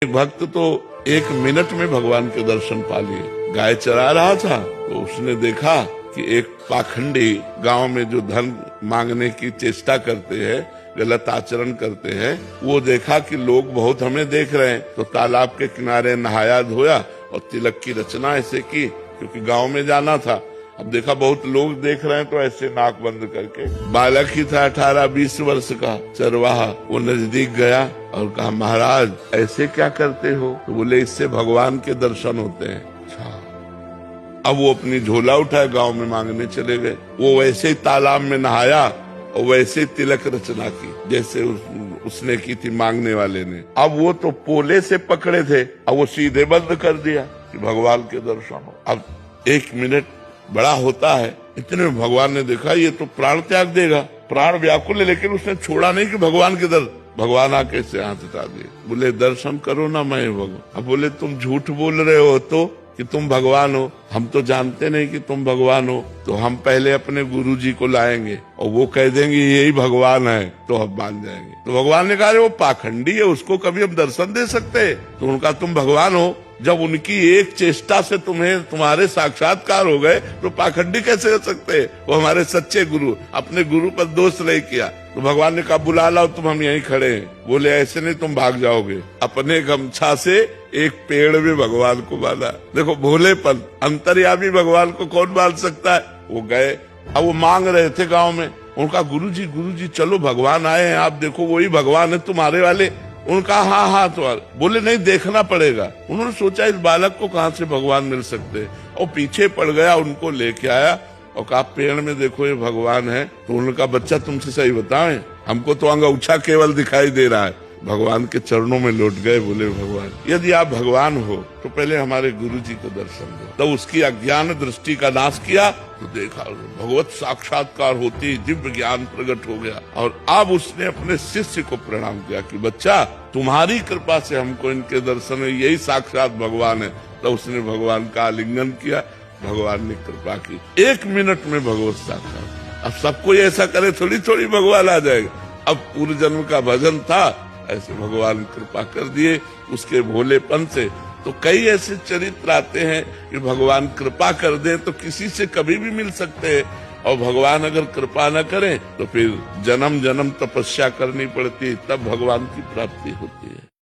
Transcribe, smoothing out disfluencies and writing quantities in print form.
एक भक्त तो 1 मिनट में भगवान के दर्शन पा लिए। गाय चरा रहा था तो उसने देखा कि एक पाखंडी गांव में जो धन मांगने की चेष्टा करते हैं, गलत आचरण करते हैं, वो देखा कि लोग बहुत हमें देख रहे हैं तो तालाब के किनारे नहाया धोया और तिलक की रचना ऐसे की, क्योंकि गांव में जाना था। अब देखा बहुत लोग देख रहे हैं तो ऐसे नाक बंद करके, बालक ही था 18-20 वर्ष का चरवाहा, वो नजदीक गया और कहा, महाराज ऐसे क्या करते हो? तो बोले, इससे भगवान के दर्शन होते हैं। अच्छा। अब वो अपनी झोला उठाए गांव में मांगने चले गए। वो वैसे ही तालाब में नहाया और वैसे ही तिलक रचना की जैसे उसने की थी मांगने वाले ने। अब वो तो पोले से पकड़े थे, अब वो सीधे बंद कर दिया कि भगवान के दर्शन हो। अब 1 मिनट बड़ा होता है, इतने में भगवान ने देखा ये तो प्राण त्याग देगा, प्राण व्याकुल है, लेकिन उसने छोड़ा नहीं कि भगवान के भगवान आके से हाथ हटा दिए। बोले, दर्शन करो ना मैं भगवान। अब बोले, तुम झूठ बोल रहे हो तो कि तुम भगवान हो, हम तो जानते नहीं कि तुम भगवान हो, तो हम पहले अपने गुरुजी को लाएंगे और वो कह देंगे यही भगवान है तो हम मान जाएंगे। तो भगवान ने कहा, वो पाखंडी है, उसको कभी हम दर्शन दे सकते? तो उनका तुम भगवान हो, जब उनकी एक चेष्टा से तुम्हारे साक्षात्कार हो गए तो पाखंडी कैसे हो सकते? वो हमारे सच्चे गुरु, अपने गुरु पर दोष नहीं किया। तो भगवान ने कहा, बुला लाओ, तुम हम यहीं खड़े हैं। बोले, ऐसे नहीं, तुम भाग जाओगे। अपने गमछा से एक पेड़ में भगवान को बांधा। देखो भोलेपन, अंतर्यामी भगवान को कौन बांध सकता है? वो गए। अब वो मांग रहे थे गांव में, उनका गुरुजी चलो भगवान आए हैं, आप देखो वही भगवान है तुम्हारे वाले। उनका हाँ तो बोले, नहीं देखना पड़ेगा। उन्होंने सोचा इस बालक को कहाँ से भगवान मिल सकते, और पीछे पड़ गया, उनको लेके आया और कहा, पेड़ में देखो ये भगवान है। तो उनका, बच्चा तुमसे सही बताएं, हमको तो अंगूठा केवल दिखाई दे रहा है। भगवान के चरणों में लौट गए। बोले, भगवान यदि आप भगवान हो तो पहले हमारे गुरुजी को दर्शन दो। तो उसकी अज्ञान दृष्टि का नाश किया तो देखा भगवत साक्षात्कार होती, दिव्य ज्ञान प्रकट हो गया। और अब उसने अपने शिष्य को प्रणाम किया कि बच्चा, तुम्हारी कृपा से हमको इनके दर्शन है, यही साक्षात भगवान है। तो उसने भगवान का आलिंगन किया, भगवान ने कृपा की। 1 मिनट में भगवत साक्षात। अब सबको ऐसा करे थोड़ी भगवान आ जाएगा। अब पूर्व जन्म का भजन था, ऐसे भगवान कृपा कर दिए उसके भोलेपन से। तो कई ऐसे चरित्र आते हैं कि भगवान कृपा कर दे तो किसी से कभी भी मिल सकते हैं, और भगवान अगर कृपा न करें तो फिर जन्म जन्म तपस्या करनी पड़ती है, तब भगवान की प्राप्ति होती है।